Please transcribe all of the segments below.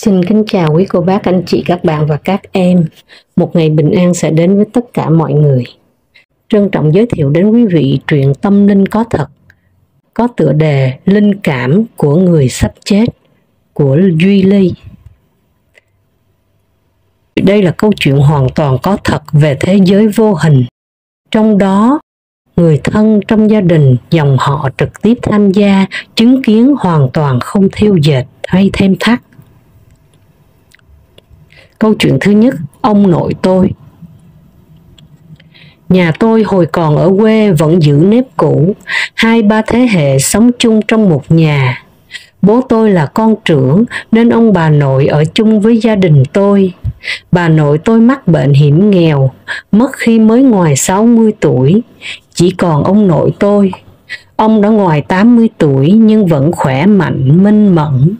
Xin kính chào quý cô bác, anh chị, các bạn và các em. Một ngày bình an sẽ đến với tất cả mọi người. Trân trọng giới thiệu đến quý vị truyện tâm linh có thật, có tựa đề Linh cảm của người sắp chết của Duy Ly. Đây là câu chuyện hoàn toàn có thật về thế giới vô hình. Trong đó, người thân trong gia đình, dòng họ trực tiếp tham gia, chứng kiến hoàn toàn không thêu dệt hay thêm thắt. Câu chuyện thứ nhất, ông nội tôi. Nhà tôi hồi còn ở quê vẫn giữ nếp cũ, 2-3 thế hệ sống chung trong một nhà. Bố tôi là con trưởng nên ông bà nội ở chung với gia đình tôi. Bà nội tôi mắc bệnh hiểm nghèo, mất khi mới ngoài 60 tuổi. Chỉ còn ông nội tôi. Ông đã ngoài 80 tuổi nhưng vẫn khỏe mạnh, minh mẫn.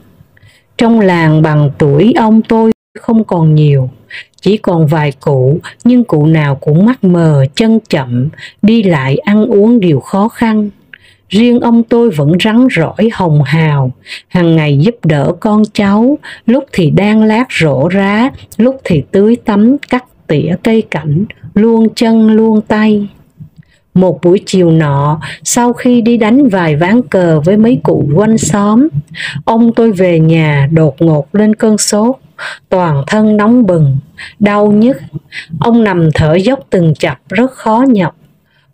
Trong làng bằng tuổi ông tôi không còn nhiều, chỉ còn vài cụ, nhưng cụ nào cũng mắt mờ, chân chậm, đi lại ăn uống đều khó khăn. Riêng ông tôi vẫn rắn rỏi hồng hào, hàng ngày giúp đỡ con cháu, lúc thì đan lát rổ rá, lúc thì tưới tắm, cắt tỉa cây cảnh, luông chân luông tay. Một buổi chiều nọ, sau khi đi đánh vài ván cờ với mấy cụ quanh xóm, ông tôi về nhà đột ngột lên cơn sốt, toàn thân nóng bừng, đau nhức. Ông nằm thở dốc từng chập rất khó nhọc.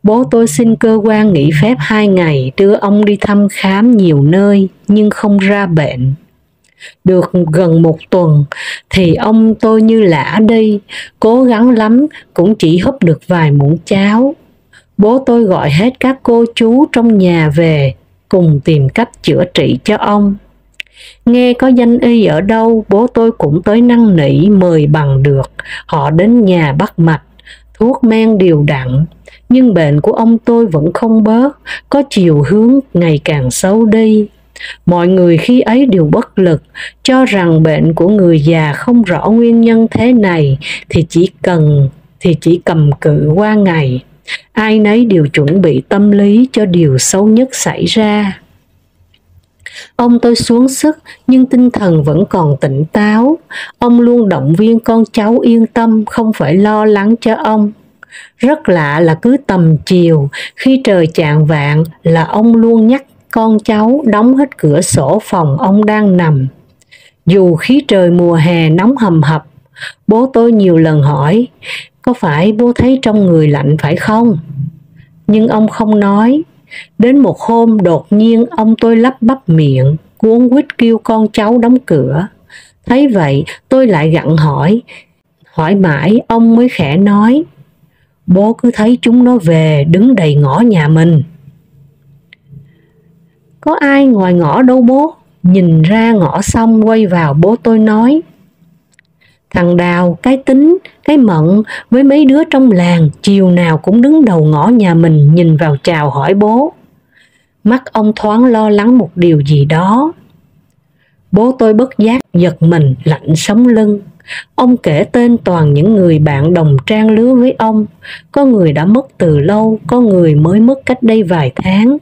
Bố tôi xin cơ quan nghỉ phép 2 ngày đưa ông đi thăm khám nhiều nơi nhưng không ra bệnh. Được gần 1 tuần thì ông tôi như lả đi, cố gắng lắm cũng chỉ húp được vài muỗng cháo. Bố tôi gọi hết các cô chú trong nhà về cùng tìm cách chữa trị cho ông. Nghe có danh y ở đâu, bố tôi cũng tới năn nỉ mời bằng được. Họ đến nhà bắt mạch, thuốc men đều đặn, nhưng bệnh của ông tôi vẫn không bớt, có chiều hướng ngày càng xấu đi. Mọi người khi ấy đều bất lực, cho rằng bệnh của người già không rõ nguyên nhân thế này thì chỉ cầm cự qua ngày. Ai nấy đều chuẩn bị tâm lý cho điều xấu nhất xảy ra. Ông tôi xuống sức nhưng tinh thần vẫn còn tỉnh táo. Ông luôn động viên con cháu yên tâm, không phải lo lắng cho ông. Rất lạ là cứ tầm chiều, khi trời chạng vạng là ông luôn nhắc con cháu đóng hết cửa sổ phòng ông đang nằm. Dù khí trời mùa hè nóng hầm hập, bố tôi nhiều lần hỏi, có phải bố thấy trong người lạnh phải không? Nhưng ông không nói. Đến một hôm đột nhiên ông tôi lắp bắp miệng, cuống quýt kêu con cháu đóng cửa. Thấy vậy tôi lại gặng hỏi mãi ông mới khẽ nói, bố cứ thấy chúng nó về đứng đầy ngõ nhà mình. Có ai ngoài ngõ đâu bố. Nhìn ra ngõ xong quay vào bố tôi nói, thằng Đào, cái Tính, cái Mận với mấy đứa trong làng chiều nào cũng đứng đầu ngõ nhà mình nhìn vào chào hỏi bố. Mắt ông thoáng lo lắng một điều gì đó. Bố tôi bất giác giật mình lạnh sống lưng. Ông kể tên toàn những người bạn đồng trang lứa với ông. Có người đã mất từ lâu, có người mới mất cách đây vài tháng.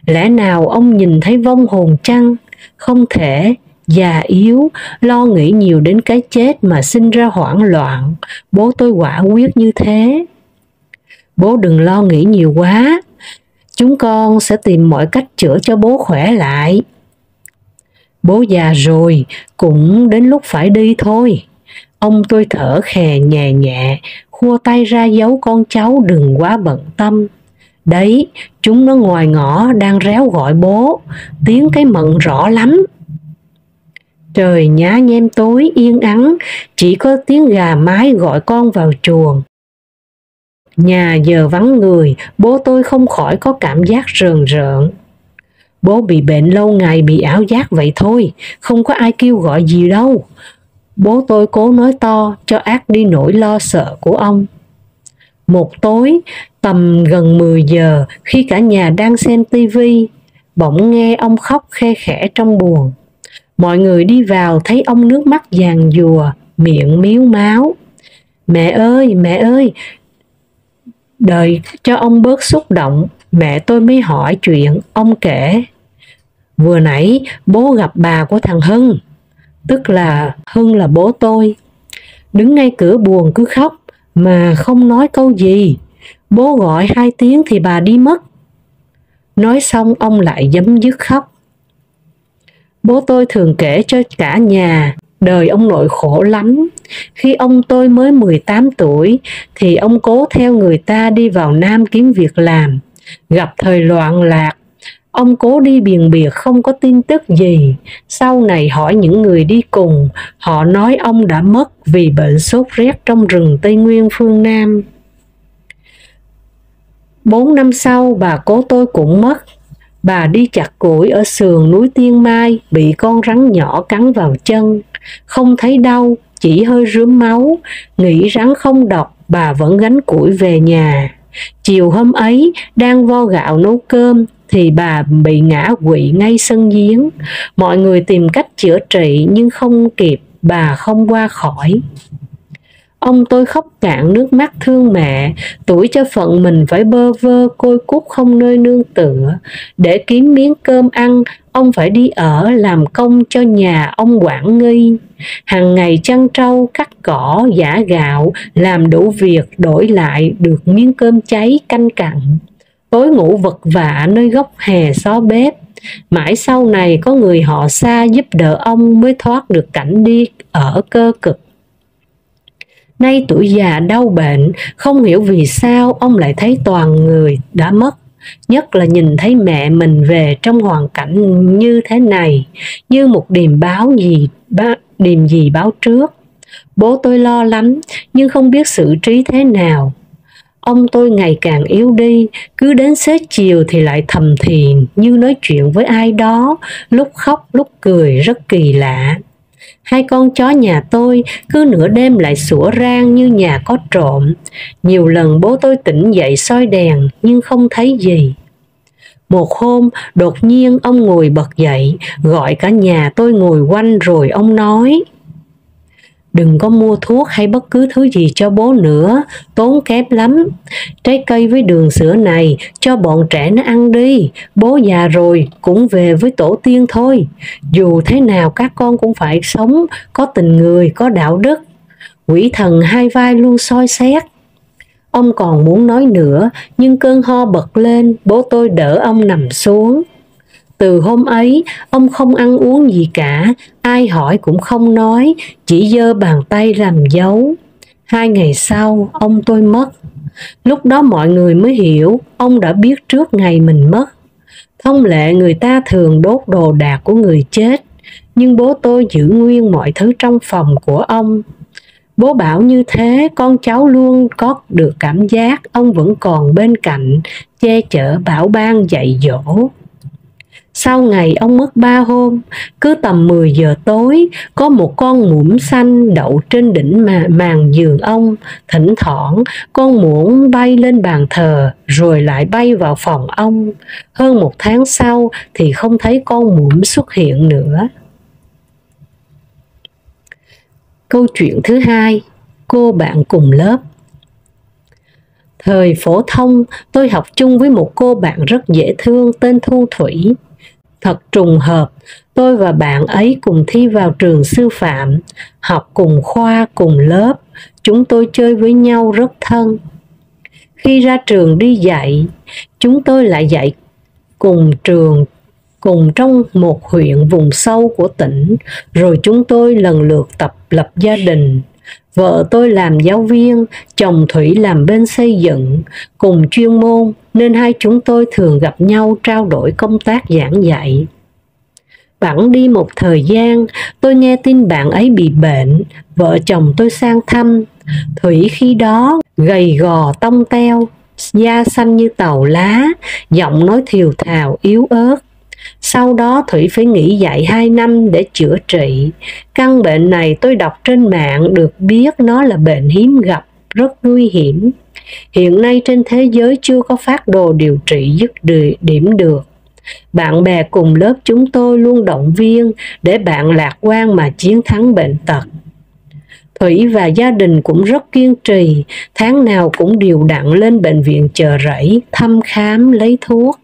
Lẽ nào ông nhìn thấy vong hồn chăng? Không thể. Già yếu, lo nghĩ nhiều đến cái chết mà sinh ra hoảng loạn. Bố tôi quả quyết như thế. Bố đừng lo nghĩ nhiều quá. Chúng con sẽ tìm mọi cách chữa cho bố khỏe lại. Bố già rồi, cũng đến lúc phải đi thôi. Ông tôi thở khè nhẹ nhẹ, khua tay ra dấu con cháu đừng quá bận tâm. Đấy, chúng nó ngoài ngõ đang réo gọi bố, tiếng cái Mận rõ lắm. Trời nhá nhem tối yên ắng, chỉ có tiếng gà mái gọi con vào chuồng. Nhà giờ vắng người, bố tôi không khỏi có cảm giác rờn rợn. Bố bị bệnh lâu ngày bị ảo giác vậy thôi, không có ai kêu gọi gì đâu. Bố tôi cố nói to cho át đi nỗi lo sợ của ông. Một tối, tầm gần 10 giờ, khi cả nhà đang xem tivi, bỗng nghe ông khóc khe khẽ trong buồng. Mọi người đi vào thấy ông nước mắt giàn giụa, miệng miếu máu. Mẹ ơi, đợi cho ông bớt xúc động, mẹ tôi mới hỏi chuyện. Ông kể, vừa nãy bố gặp bà của thằng Hưng. tức là Hưng là bố tôi, đứng ngay cửa buồng cứ khóc mà không nói câu gì. Bố gọi 2 tiếng thì bà đi mất. Nói xong ông lại giấm dứt khóc. Bố tôi thường kể cho cả nhà đời ông nội khổ lắm. Khi ông tôi mới 18 tuổi thì ông cố theo người ta đi vào Nam kiếm việc làm. Gặp thời loạn lạc, ông cố đi biền biệt không có tin tức gì. Sau này hỏi những người đi cùng, họ nói ông đã mất vì bệnh sốt rét trong rừng Tây Nguyên phương Nam. 4 năm sau, bà cố tôi cũng mất. Bà đi chặt củi ở sườn núi Tiên Mai, bị con rắn nhỏ cắn vào chân. Không thấy đau, chỉ hơi rướm máu. Nghĩ rắn không độc, bà vẫn gánh củi về nhà. Chiều hôm ấy, đang vo gạo nấu cơm, thì bà bị ngã quỵ ngay sân giếng. Mọi người tìm cách chữa trị nhưng không kịp, bà không qua khỏi. Ông tôi khóc cạn nước mắt thương mẹ, tuổi cho phận mình phải bơ vơ côi cút không nơi nương tựa. Để kiếm miếng cơm ăn, ông phải đi ở làm công cho nhà ông quản nghi. Hàng ngày chăn trâu, cắt cỏ, giã gạo, làm đủ việc đổi lại được miếng cơm cháy canh cặn. Tối ngủ vật vã nơi góc hè xó bếp. Mãi sau này có người họ xa giúp đỡ ông mới thoát được cảnh đi ở cơ cực. Nay tuổi già đau bệnh, không hiểu vì sao ông lại thấy toàn người đã mất. Nhất là nhìn thấy mẹ mình về trong hoàn cảnh như thế này, như một điềm gì báo trước. Bố tôi lo lắm, nhưng không biết xử trí thế nào. Ông tôi ngày càng yếu đi, cứ đến xế chiều thì lại thầm thì như nói chuyện với ai đó, lúc khóc lúc cười rất kỳ lạ. 2 con chó nhà tôi cứ nửa đêm lại sủa rang như nhà có trộm. Nhiều lần bố tôi tỉnh dậy soi đèn nhưng không thấy gì. Một hôm đột nhiên ông ngồi bật dậy, gọi cả nhà tôi ngồi quanh rồi ông nói: "Đừng có mua thuốc hay bất cứ thứ gì cho bố nữa, tốn kém lắm. Trái cây với đường sữa này cho bọn trẻ nó ăn đi, bố già rồi cũng về với tổ tiên thôi. Dù thế nào các con cũng phải sống, có tình người, có đạo đức." Quỷ thần hai vai luôn soi xét. Ông còn muốn nói nữa, nhưng cơn ho bật lên, bố tôi đỡ ông nằm xuống. Từ hôm ấy, ông không ăn uống gì cả, ai hỏi cũng không nói, chỉ giơ bàn tay làm dấu. 2 ngày sau, ông tôi mất. Lúc đó mọi người mới hiểu, ông đã biết trước ngày mình mất. Thông lệ người ta thường đốt đồ đạc của người chết, nhưng bố tôi giữ nguyên mọi thứ trong phòng của ông. Bố bảo như thế, con cháu luôn có được cảm giác ông vẫn còn bên cạnh, che chở bảo ban dạy dỗ. Sau ngày ông mất 3 hôm, cứ tầm 10 giờ tối, có một con muỗng xanh đậu trên đỉnh màn giường ông. Thỉnh thoảng, con muỗng bay lên bàn thờ, rồi lại bay vào phòng ông. Hơn 1 tháng sau thì không thấy con muỗng xuất hiện nữa. Câu chuyện thứ 2, cô bạn cùng lớp. Thời phổ thông, tôi học chung với một cô bạn rất dễ thương tên Thu Thủy. Thật trùng hợp, tôi và bạn ấy cùng thi vào trường sư phạm, học cùng khoa, cùng lớp, chúng tôi chơi với nhau rất thân. Khi ra trường đi dạy, chúng tôi lại dạy cùng trường, cùng trong một huyện vùng sâu của tỉnh, rồi chúng tôi lần lượt tập lập gia đình. Vợ tôi làm giáo viên, chồng Thủy làm bên xây dựng, cùng chuyên môn nên hai chúng tôi thường gặp nhau trao đổi công tác giảng dạy. Bẵng đi một thời gian, tôi nghe tin bạn ấy bị bệnh, vợ chồng tôi sang thăm. Thủy khi đó gầy gò tông teo, da xanh như tàu lá, giọng nói thều thào yếu ớt. Sau đó Thủy phải nghỉ dạy 2 năm để chữa trị. Căn bệnh này tôi đọc trên mạng được biết nó là bệnh hiếm gặp, rất nguy hiểm. Hiện nay trên thế giới chưa có phác đồ điều trị dứt điểm được. Bạn bè cùng lớp chúng tôi luôn động viên để bạn lạc quan mà chiến thắng bệnh tật. Thủy và gia đình cũng rất kiên trì, tháng nào cũng đều đặn lên bệnh viện Chợ Rẫy thăm khám lấy thuốc.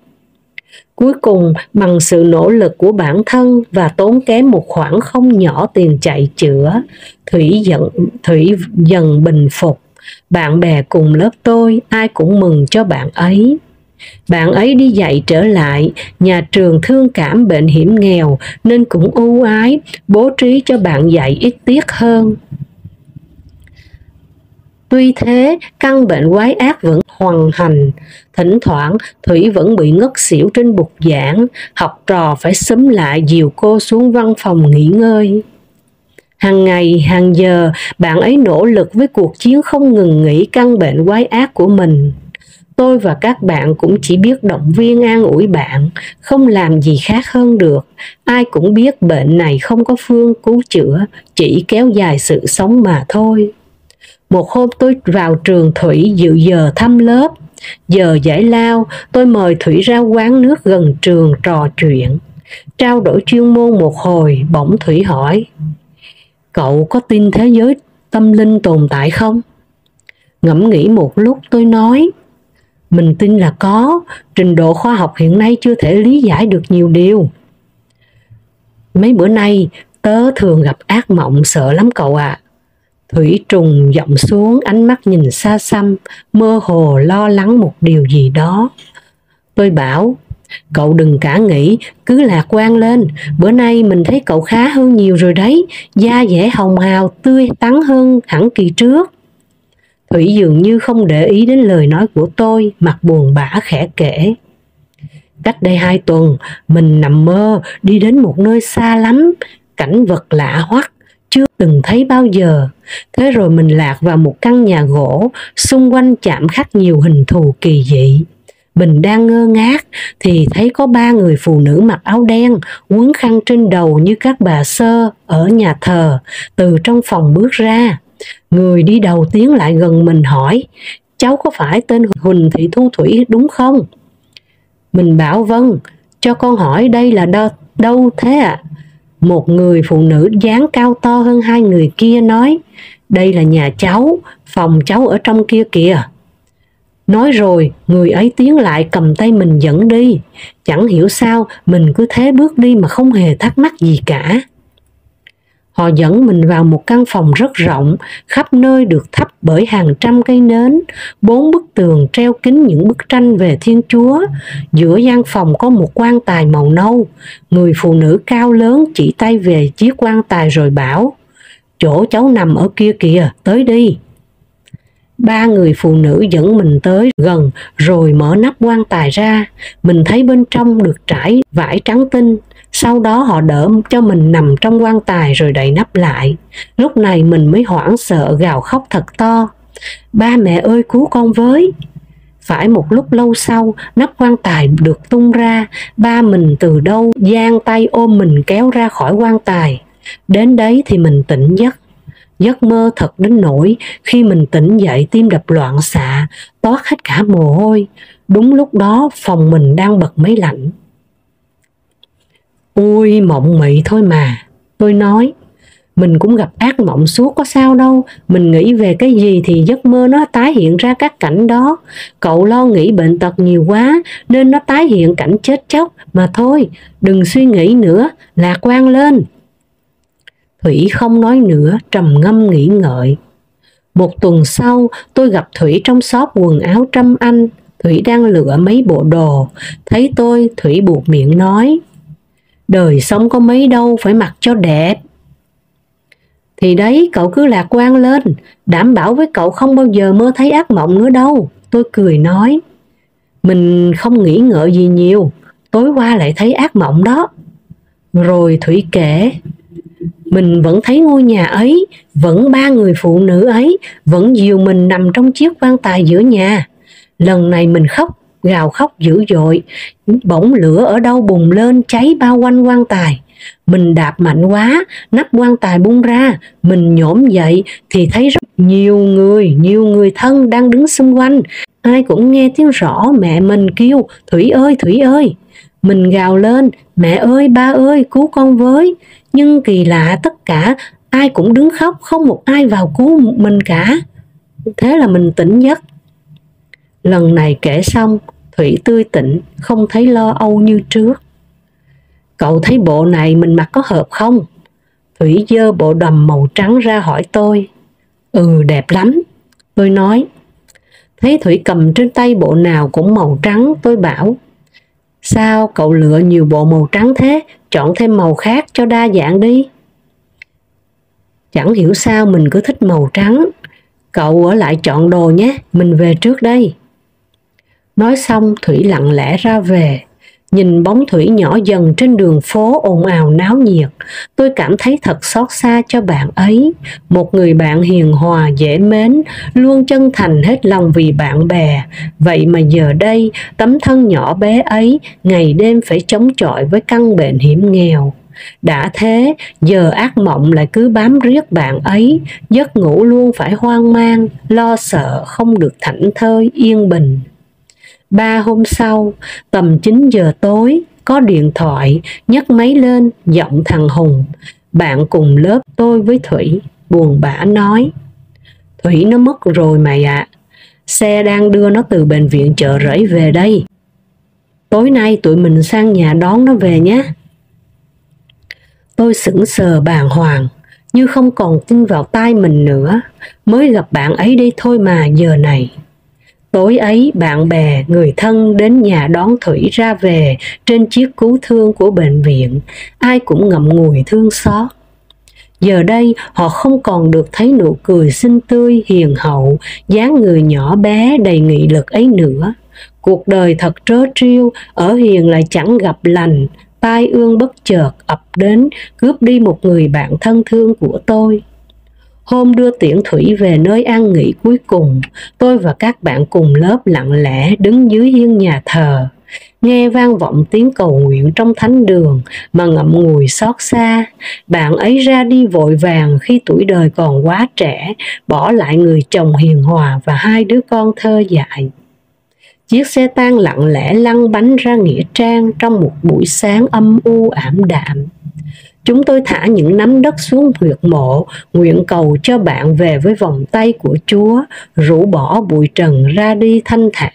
Cuối cùng, bằng sự nỗ lực của bản thân và tốn kém một khoản không nhỏ tiền chạy chữa, Thủy dần bình phục. Bạn bè cùng lớp tôi ai cũng mừng cho bạn ấy. Bạn ấy đi dạy trở lại, nhà trường thương cảm bệnh hiểm nghèo nên cũng ưu ái bố trí cho bạn dạy ít tiết hơn. Tuy thế, căn bệnh quái ác vẫn hoành hành. Thỉnh thoảng, Thủy vẫn bị ngất xỉu trên bục giảng, học trò phải xúm lại dìu cô xuống văn phòng nghỉ ngơi. Hàng ngày, hàng giờ, bạn ấy nỗ lực với cuộc chiến không ngừng nghỉ căn bệnh quái ác của mình. Tôi và các bạn cũng chỉ biết động viên an ủi bạn, không làm gì khác hơn được. Ai cũng biết bệnh này không có phương cứu chữa, chỉ kéo dài sự sống mà thôi. Một hôm tôi vào trường Thủy dự giờ thăm lớp. Giờ giải lao, tôi mời Thủy ra quán nước gần trường trò chuyện. Trao đổi chuyên môn một hồi, bỗng Thủy hỏi: "Cậu có tin thế giới tâm linh tồn tại không?" Ngẫm nghĩ một lúc tôi nói: "Mình tin là có, trình độ khoa học hiện nay chưa thể lý giải được nhiều điều. Mấy bữa nay tớ thường gặp ác mộng sợ lắm cậu ạ." Thủy trùng giọng xuống, ánh mắt nhìn xa xăm, mơ hồ lo lắng một điều gì đó. Tôi bảo: "Cậu đừng cả nghĩ, cứ lạc quan lên, bữa nay mình thấy cậu khá hơn nhiều rồi đấy, da dẻ hồng hào, tươi tắn hơn hẳn kỳ trước." Thủy dường như không để ý đến lời nói của tôi, mặt buồn bã khẽ kể: "Cách đây 2 tuần, mình nằm mơ đi đến một nơi xa lắm, cảnh vật lạ hoắc, chưa từng thấy bao giờ. Thế rồi mình lạc vào một căn nhà gỗ, xung quanh chạm khắc nhiều hình thù kỳ dị. Mình đang ngơ ngác thì thấy có 3 người phụ nữ mặc áo đen, quấn khăn trên đầu như các bà sơ ở nhà thờ, từ trong phòng bước ra. Người đi đầu tiến lại gần mình hỏi: 'Cháu có phải tên Huỳnh Thị Thu Thủy đúng không?' Mình bảo: 'Vâng, cho con hỏi đây là đâu thế ạ?' Một người phụ nữ dáng cao to hơn 2 người kia nói: 'Đây là nhà cháu, phòng cháu ở trong kia kìa.' Nói rồi, người ấy tiến lại cầm tay mình dẫn đi. Chẳng hiểu sao mình cứ thế bước đi mà không hề thắc mắc gì cả. Họ dẫn mình vào một căn phòng rất rộng, khắp nơi được thắp bởi hàng trăm cây nến, 4 bức tường treo kín những bức tranh về Thiên Chúa. Giữa gian phòng có một quan tài màu nâu. Người phụ nữ cao lớn chỉ tay về chiếc quan tài rồi bảo: 'Chỗ cháu nằm ở kia kìa, tới đi.' 3 người phụ nữ dẫn mình tới gần rồi mở nắp quan tài ra. Mình thấy bên trong được trải vải trắng tinh. Sau đó họ đỡ cho mình nằm trong quan tài rồi đậy nắp lại. Lúc này mình mới hoảng sợ gào khóc thật to: 'Ba mẹ ơi, cứu con với!' Phải một lúc lâu sau, nắp quan tài được tung ra. Ba mình từ đâu giang tay ôm mình kéo ra khỏi quan tài. Đến đấy thì mình tỉnh giấc. Giấc mơ thật đến nỗi khi mình tỉnh dậy tim đập loạn xạ, toát hết cả mồ hôi. Đúng lúc đó phòng mình đang bật máy lạnh. "Ôi, mộng mị thôi mà," tôi nói. "Mình cũng gặp ác mộng suốt có sao đâu. Mình nghĩ về cái gì thì giấc mơ nó tái hiện ra các cảnh đó. Cậu lo nghĩ bệnh tật nhiều quá nên nó tái hiện cảnh chết chóc mà thôi. Đừng suy nghĩ nữa, lạc quan lên." Thủy không nói nữa, trầm ngâm nghĩ ngợi. Một tuần sau, tôi gặp Thủy trong shop quần áo Trâm Anh. Thủy đang lựa mấy bộ đồ. Thấy tôi, Thủy buột miệng nói: "Đời sống có mấy đâu, phải mặc cho đẹp." "Thì đấy, cậu cứ lạc quan lên, đảm bảo với cậu không bao giờ mơ thấy ác mộng nữa đâu." Tôi cười nói. Mình không nghĩ ngợi gì nhiều, tối qua lại thấy ác mộng đó. Rồi Thủy kể: "Mình vẫn thấy ngôi nhà ấy, vẫn 3 người phụ nữ ấy, vẫn dìu mình nằm trong chiếc quan tài giữa nhà. Lần này mình khóc, gào khóc dữ dội, bỗng lửa ở đâu bùng lên cháy bao quanh quan tài. Mình đạp mạnh quá, nắp quan tài bung ra, mình nhổm dậy thì thấy rất nhiều người thân đang đứng xung quanh. Ai cũng nghe tiếng rõ mẹ mình kêu: 'Thủy ơi, Thủy ơi!' Mình gào lên: 'Mẹ ơi, ba ơi, cứu con với!' Nhưng kỳ lạ, tất cả ai cũng đứng khóc, không một ai vào cứu mình cả. Thế là mình tỉnh giấc." Lần này kể xong, Thủy tươi tỉnh, không thấy lo âu như trước. Cậu thấy bộ này mình mặc có hợp không? Thủy giơ bộ đầm màu trắng ra hỏi tôi. Ừ, đẹp lắm, tôi nói. Thấy Thủy cầm trên tay bộ nào cũng màu trắng, tôi bảo. Sao cậu lựa nhiều bộ màu trắng thế? Chọn thêm màu khác cho đa dạng đi. Chẳng hiểu sao mình cứ thích màu trắng. Cậu ở lại chọn đồ nhé, mình về trước đây. Nói xong Thủy lặng lẽ ra về. Nhìn bóng Thủy nhỏ dần trên đường phố ồn ào náo nhiệt, tôi cảm thấy thật xót xa cho bạn ấy. Một người bạn hiền hòa dễ mến, luôn chân thành hết lòng vì bạn bè. Vậy mà giờ đây, tấm thân nhỏ bé ấy ngày đêm phải chống chọi với căn bệnh hiểm nghèo. Đã thế, giờ ác mộng lại cứ bám riết bạn ấy, giấc ngủ luôn phải hoang mang, lo sợ không được thảnh thơi, yên bình. 3 hôm sau, tầm 9 giờ tối, có điện thoại, nhấc máy lên, giọng thằng Hùng, bạn cùng lớp tôi với Thủy, buồn bã nói. Thủy nó mất rồi mày ạ, xe đang đưa nó từ bệnh viện Chợ Rẫy về đây. Tối nay tụi mình sang nhà đón nó về nhé. Tôi sững sờ bàng hoàng, như không còn tin vào tai mình nữa, mới gặp bạn ấy đây thôi mà giờ này. Tối ấy bạn bè, người thân đến nhà đón Thủy ra về trên chiếc cứu thương của bệnh viện, ai cũng ngậm ngùi thương xót. Giờ đây họ không còn được thấy nụ cười xinh tươi, hiền hậu, dáng người nhỏ bé đầy nghị lực ấy nữa. Cuộc đời thật trớ trêu, ở hiền lại chẳng gặp lành, tai ương bất chợt ập đến, cướp đi một người bạn thân thương của tôi. Hôm đưa tiễn Thủy về nơi an nghỉ cuối cùng, tôi và các bạn cùng lớp lặng lẽ đứng dưới hiên nhà thờ. Nghe vang vọng tiếng cầu nguyện trong thánh đường mà ngậm ngùi xót xa. Bạn ấy ra đi vội vàng khi tuổi đời còn quá trẻ, bỏ lại người chồng hiền hòa và 2 đứa con thơ dại. Chiếc xe tang lặng lẽ lăn bánh ra nghĩa trang trong một buổi sáng âm u ảm đạm. Chúng tôi thả những nắm đất xuống huyệt mộ, nguyện cầu cho bạn về với vòng tay của Chúa, rũ bỏ bụi trần ra đi thanh thản.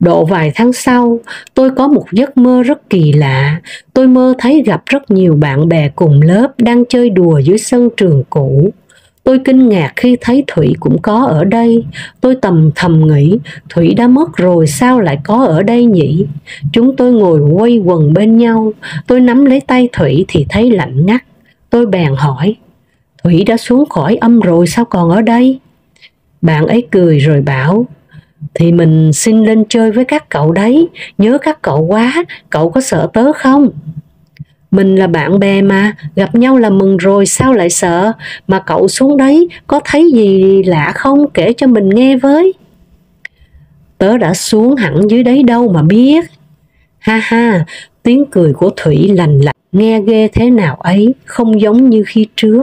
Độ vài tháng sau, tôi có một giấc mơ rất kỳ lạ. Tôi mơ thấy gặp rất nhiều bạn bè cùng lớp đang chơi đùa dưới sân trường cũ. Tôi kinh ngạc khi thấy Thủy cũng có ở đây. Tôi thầm nghĩ, Thủy đã mất rồi sao lại có ở đây nhỉ? Chúng tôi ngồi quây quần bên nhau. Tôi nắm lấy tay Thủy thì thấy lạnh ngắt. Tôi bèn hỏi, Thủy đã xuống khỏi âm rồi sao còn ở đây? Bạn ấy cười rồi bảo, thì mình xin lên chơi với các cậu đấy, nhớ các cậu quá, cậu có sợ tớ không? Mình là bạn bè mà, gặp nhau là mừng rồi sao lại sợ, mà cậu xuống đấy có thấy gì lạ không, kể cho mình nghe với. Tớ đã xuống hẳn dưới đấy đâu mà biết. Ha ha, tiếng cười của Thủy lành lạnh, nghe ghê thế nào ấy, không giống như khi trước.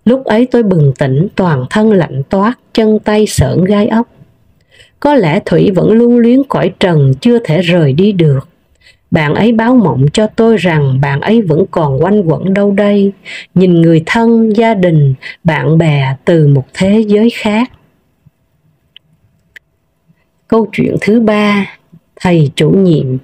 Lúc ấy tôi bừng tỉnh, toàn thân lạnh toát, chân tay sởn gai ốc. Có lẽ Thủy vẫn lưu luyến cõi trần, chưa thể rời đi được. Bạn ấy báo mộng cho tôi rằng bạn ấy vẫn còn quanh quẩn đâu đây, nhìn người thân, gia đình, bạn bè từ một thế giới khác. Câu chuyện thứ 3, thầy chủ nhiệm.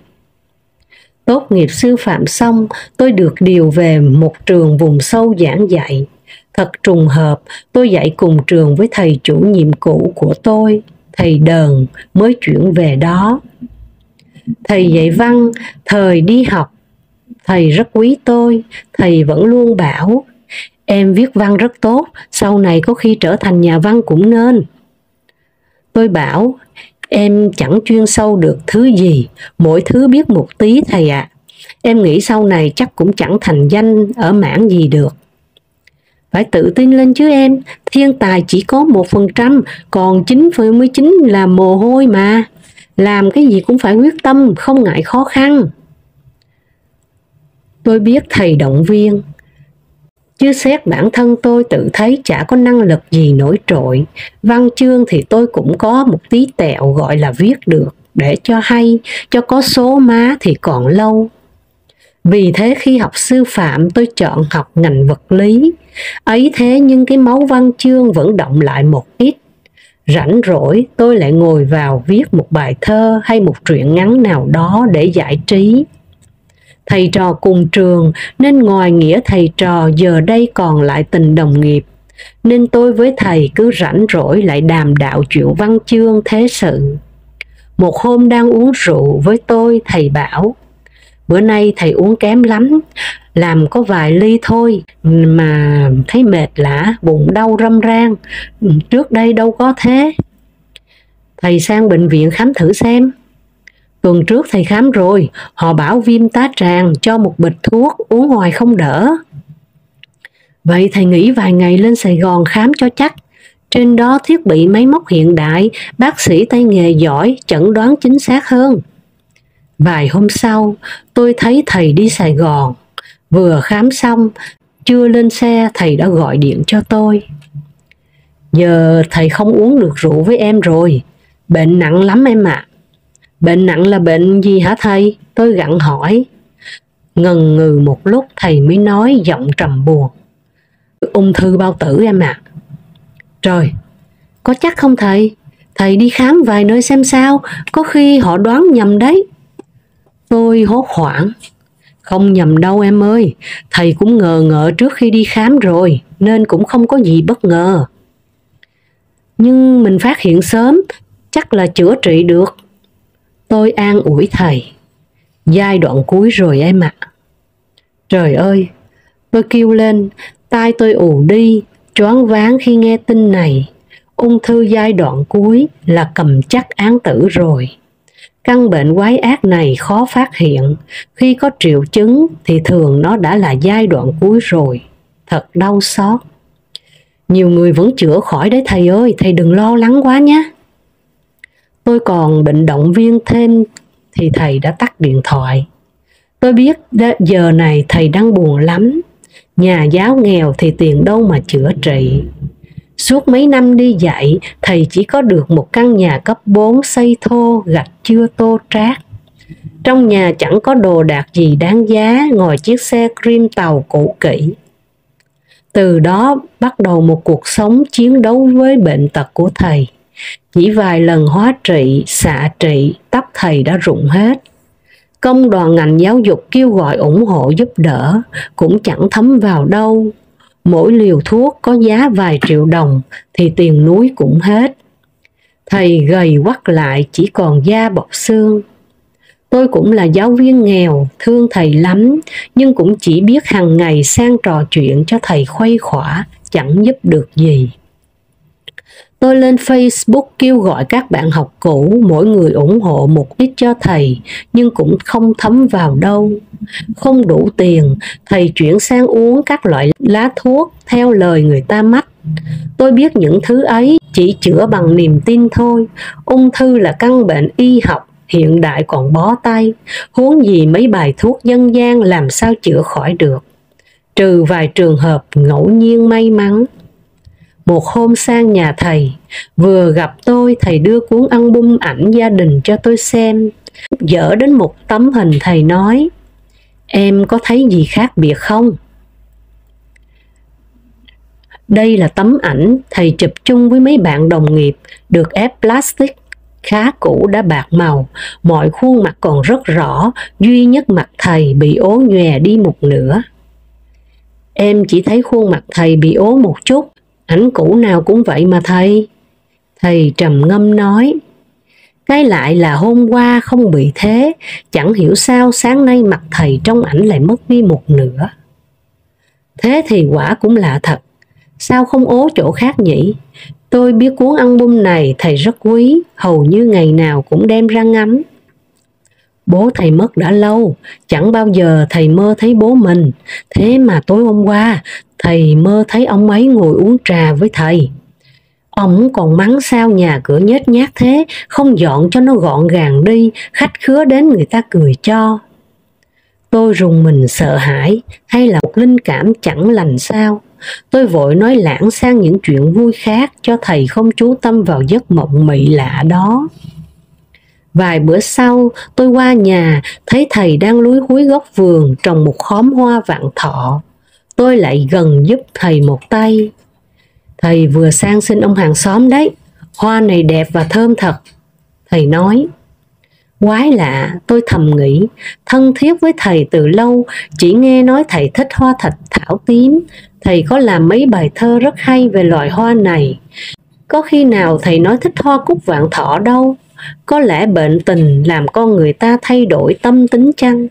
Tốt nghiệp sư phạm xong, tôi được điều về một trường vùng sâu giảng dạy. Thật trùng hợp, tôi dạy cùng trường với thầy chủ nhiệm cũ của tôi, thầy Đờn, mới chuyển về đó. Thầy dạy văn, thời đi học, thầy rất quý tôi, thầy vẫn luôn bảo, em viết văn rất tốt, sau này có khi trở thành nhà văn cũng nên. Tôi bảo, em chẳng chuyên sâu được thứ gì, mỗi thứ biết một tí thầy ạ. Em nghĩ sau này chắc cũng chẳng thành danh ở mảng gì được. Phải tự tin lên chứ em, thiên tài chỉ có 1%, còn 9,19 là mồ hôi mà. Làm cái gì cũng phải quyết tâm, không ngại khó khăn. Tôi biết thầy động viên, chứ xét bản thân tôi tự thấy chả có năng lực gì nổi trội. Văn chương thì tôi cũng có một tí tẹo gọi là viết được, để cho hay, cho có số má thì còn lâu. Vì thế khi học sư phạm tôi chọn học ngành vật lý. Ấy thế nhưng cái máu văn chương vẫn động lại một ít. Rảnh rỗi tôi lại ngồi vào viết một bài thơ hay một truyện ngắn nào đó để giải trí. Thầy trò cùng trường nên ngoài nghĩa thầy trò giờ đây còn lại tình đồng nghiệp, nên tôi với thầy cứ rảnh rỗi lại đàm đạo chuyện văn chương thế sự. Một hôm đang uống rượu với tôi, thầy bảo: bữa nay thầy uống kém lắm, làm có vài ly thôi mà thấy mệt lả, bụng đau râm ran, trước đây đâu có thế. Thầy sang bệnh viện khám thử xem. Tuần trước thầy khám rồi, họ bảo viêm tá tràng, cho một bịch thuốc, uống hoài không đỡ. Vậy thầy nghỉ vài ngày lên Sài Gòn khám cho chắc. Trên đó thiết bị máy móc hiện đại, bác sĩ tay nghề giỏi, chẩn đoán chính xác hơn. Vài hôm sau, tôi thấy thầy đi Sài Gòn. Vừa khám xong, chưa lên xe thầy đã gọi điện cho tôi. Giờ thầy không uống được rượu với em rồi, bệnh nặng lắm em ạ. Bệnh nặng là bệnh gì hả thầy? Tôi gặng hỏi. Ngần ngừ một lúc thầy mới nói giọng trầm buồn: ung thư bao tử em ạ. Trời, có chắc không thầy? Thầy đi khám vài nơi xem sao, có khi họ đoán nhầm đấy. Tôi hốt hoảng. Không nhầm đâu em ơi, thầy cũng ngờ ngợ trước khi đi khám rồi, nên cũng không có gì bất ngờ. Nhưng mình phát hiện sớm, chắc là chữa trị được. Tôi an ủi thầy. Giai đoạn cuối rồi em ạ. Trời ơi, tôi kêu lên, tai tôi ù đi, choáng váng khi nghe tin này. Ung thư giai đoạn cuối là cầm chắc án tử rồi. Căn bệnh quái ác này khó phát hiện, khi có triệu chứng thì thường nó đã là giai đoạn cuối rồi. Thật đau xót. Nhiều người vẫn chữa khỏi đấy thầy ơi, thầy đừng lo lắng quá nhé. Tôi còn định động viên thêm thì thầy đã tắt điện thoại. Tôi biết giờ này thầy đang buồn lắm. Nhà giáo nghèo thì tiền đâu mà chữa trị. Suốt mấy năm đi dạy, thầy chỉ có được một căn nhà cấp 4 xây thô, gạch chưa tô trát. Trong nhà chẳng có đồ đạc gì đáng giá ngoài chiếc xe cream tàu cũ kỹ. Từ đó bắt đầu một cuộc sống chiến đấu với bệnh tật của thầy. Chỉ vài lần hóa trị, xạ trị, tóc thầy đã rụng hết. Công đoàn ngành giáo dục kêu gọi ủng hộ giúp đỡ, cũng chẳng thấm vào đâu. Mỗi liều thuốc có giá vài triệu đồng thì tiền núi cũng hết. Thầy gầy quắt lại chỉ còn da bọc xương. Tôi cũng là giáo viên nghèo, thương thầy lắm, nhưng cũng chỉ biết hàng ngày sang trò chuyện cho thầy khuây khỏa, chẳng giúp được gì. Tôi lên Facebook kêu gọi các bạn học cũ mỗi người ủng hộ một ít cho thầy, nhưng cũng không thấm vào đâu. Không đủ tiền, thầy chuyển sang uống các loại lá thuốc theo lời người ta mách. Tôi biết những thứ ấy chỉ chữa bằng niềm tin thôi. Ung thư là căn bệnh y học hiện đại còn bó tay, huống gì mấy bài thuốc dân gian làm sao chữa khỏi được, trừ vài trường hợp ngẫu nhiên may mắn. Một hôm sang nhà thầy, vừa gặp tôi, thầy đưa cuốn album ảnh gia đình cho tôi xem. Dở đến một tấm hình thầy nói: em có thấy gì khác biệt không? Đây là tấm ảnh thầy chụp chung với mấy bạn đồng nghiệp, được ép plastic, khá cũ đã bạc màu, mọi khuôn mặt còn rất rõ, duy nhất mặt thầy bị ố nhòe đi một nửa. Em chỉ thấy khuôn mặt thầy bị ố một chút, ảnh cũ nào cũng vậy mà thầy. Thầy trầm ngâm nói: cái lại là hôm qua không bị thế, chẳng hiểu sao sáng nay mặt thầy trong ảnh lại mất đi một nửa. Thế thì quả cũng lạ thật, sao không ố chỗ khác nhỉ? Tôi biết cuốn album này thầy rất quý, hầu như ngày nào cũng đem ra ngắm. Bố thầy mất đã lâu, chẳng bao giờ thầy mơ thấy bố mình. Thế mà tối hôm qua, thầy mơ thấy ông ấy ngồi uống trà với thầy. Ông còn mắng sao nhà cửa nhếch nhác thế, không dọn cho nó gọn gàng đi, khách khứa đến người ta cười cho. Tôi rùng mình sợ hãi, hay là một linh cảm chẳng lành sao? Tôi vội nói lãng sang những chuyện vui khác cho thầy không chú tâm vào giấc mộng mị lạ đó. Vài bữa sau, tôi qua nhà, thấy thầy đang lúi húi góc vườn trồng một khóm hoa vạn thọ. Tôi lại gần giúp thầy một tay. Thầy vừa sang xin ông hàng xóm đấy, Hoa này đẹp và thơm thật. Thầy nói. Quái lạ, tôi thầm nghĩ, thân thiết với thầy từ lâu, chỉ nghe nói thầy thích hoa thạch thảo tím. Thầy có làm mấy bài thơ rất hay về loài hoa này. Có khi nào thầy nói thích hoa cúc vạn thọ đâu. Có lẽ bệnh tình làm con người ta thay đổi tâm tính chăng?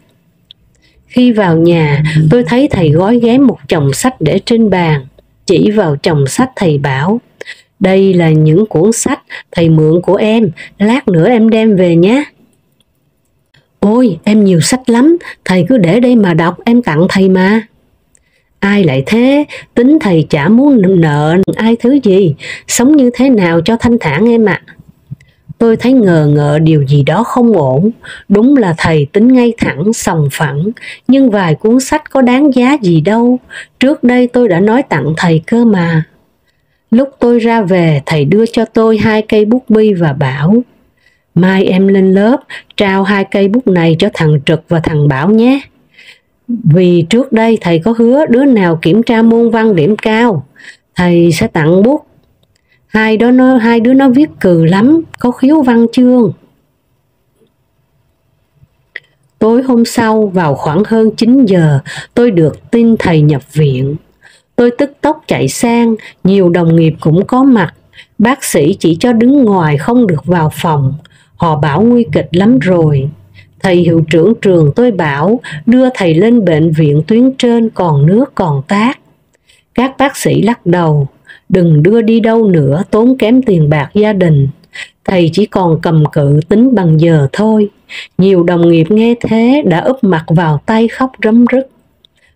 Khi vào nhà, tôi thấy thầy gói ghém một chồng sách để trên bàn. Chỉ vào chồng sách thầy bảo, đây là những cuốn sách thầy mượn của em, lát nữa em đem về nhé. Ôi, em nhiều sách lắm, thầy cứ để đây mà đọc, em tặng thầy mà. Ai lại thế, tính thầy chả muốn nợ ai thứ gì, sống như thế nào cho thanh thản em ạ. Tôi thấy ngờ ngợ điều gì đó không ổn, đúng là thầy tính ngay thẳng, sòng phẳng, nhưng vài cuốn sách có đáng giá gì đâu, trước đây tôi đã nói tặng thầy cơ mà. Lúc tôi ra về, thầy đưa cho tôi 2 cây bút bi và bảo, mai em lên lớp, trao 2 cây bút này cho thằng Trực và thằng Bảo nhé. Vì trước đây thầy có hứa đứa nào kiểm tra môn văn điểm cao, thầy sẽ tặng bút. Hai đứa nó viết cừ lắm, có khiếu văn chương. Tối hôm sau vào khoảng hơn 9 giờ, tôi được tin thầy nhập viện. Tôi tức tốc chạy sang, nhiều đồng nghiệp cũng có mặt. Bác sĩ chỉ cho đứng ngoài không được vào phòng. Họ bảo nguy kịch lắm rồi. Thầy hiệu trưởng trường tôi bảo đưa thầy lên bệnh viện tuyến trên còn nước còn tát. Các bác sĩ lắc đầu, đừng đưa đi đâu nữa, tốn kém tiền bạc gia đình. Thầy chỉ còn cầm cự tính bằng giờ thôi. Nhiều đồng nghiệp nghe thế đã úp mặt vào tay khóc rấm rứt.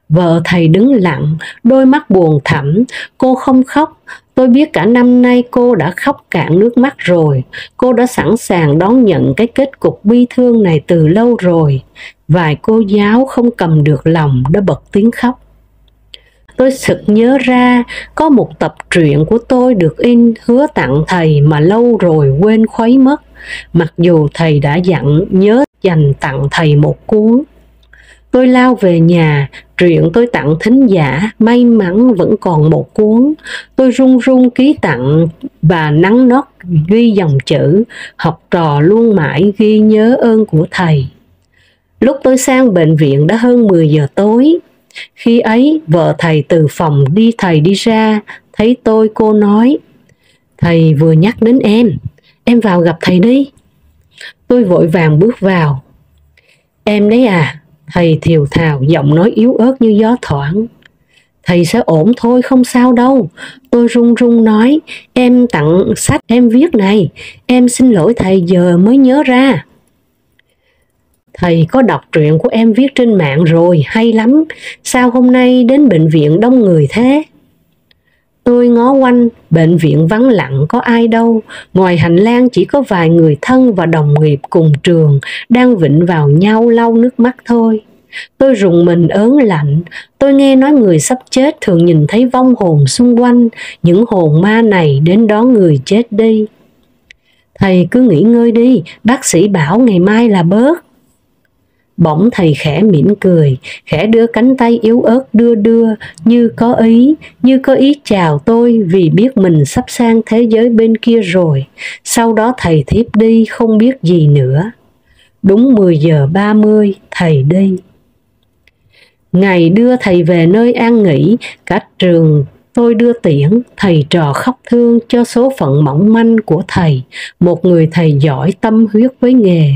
Vợ thầy đứng lặng, đôi mắt buồn thẳm, cô không khóc. Tôi biết cả năm nay cô đã khóc cạn nước mắt rồi. Cô đã sẵn sàng đón nhận cái kết cục bi thương này từ lâu rồi. Vài cô giáo không cầm được lòng đã bật tiếng khóc. Tôi sực nhớ ra có một tập truyện của tôi được in hứa tặng thầy mà lâu rồi quên khuấy mất. Mặc dù thầy đã dặn nhớ dành tặng thầy một cuốn. Tôi lao về nhà, truyện tôi tặng thính giả, may mắn vẫn còn một cuốn. Tôi run run ký tặng và nắn nót ghi dòng chữ, học trò luôn mãi ghi nhớ ơn của thầy. Lúc tôi sang bệnh viện đã hơn 10 giờ tối. Khi ấy, vợ thầy từ phòng thầy đi ra, thấy tôi cô nói, thầy vừa nhắc đến em vào gặp thầy đi. Tôi vội vàng bước vào. Em đấy à? Thầy thều thào, giọng nói yếu ớt như gió thoảng. Thầy sẽ ổn thôi, không sao đâu. Tôi run run nói, em tặng sách em viết này, em xin lỗi thầy giờ mới nhớ ra. Thầy có đọc truyện của em viết trên mạng rồi, hay lắm. Sao hôm nay đến bệnh viện đông người thế? Tôi ngó quanh, bệnh viện vắng lặng có ai đâu. Ngoài hành lang chỉ có vài người thân và đồng nghiệp cùng trường đang vịn vào nhau lau nước mắt thôi. Tôi rùng mình ớn lạnh. Tôi nghe nói người sắp chết thường nhìn thấy vong hồn xung quanh. Những hồn ma này đến đón người chết đi. Thầy cứ nghỉ ngơi đi, bác sĩ bảo ngày mai là bớt. Bỗng thầy khẽ mỉm cười, khẽ đưa cánh tay yếu ớt đưa như có ý chào tôi vì biết mình sắp sang thế giới bên kia rồi. Sau đó thầy thiếp đi không biết gì nữa. Đúng 10 giờ 30 thầy đi. Ngày đưa thầy về nơi an nghỉ, cả trường tôi đưa tiễn, thầy trò khóc thương cho số phận mỏng manh của thầy, một người thầy giỏi tâm huyết với nghề.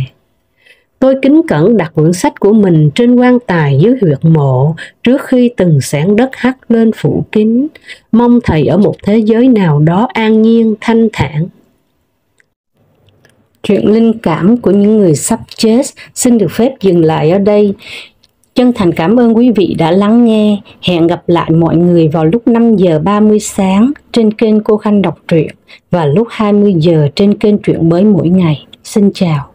Tôi kính cẩn đặt quyển sách của mình trên quan tài dưới huyệt mộ trước khi từng xẻng đất hắt lên phủ kín, mong thầy ở một thế giới nào đó an nhiên, thanh thản. Chuyện linh cảm của những người sắp chết xin được phép dừng lại ở đây. Chân thành cảm ơn quý vị đã lắng nghe. Hẹn gặp lại mọi người vào lúc 5 giờ 30 sáng trên kênh Cô Khanh Đọc Truyện và lúc 20 giờ trên kênh Truyện Mới Mỗi Ngày. Xin chào.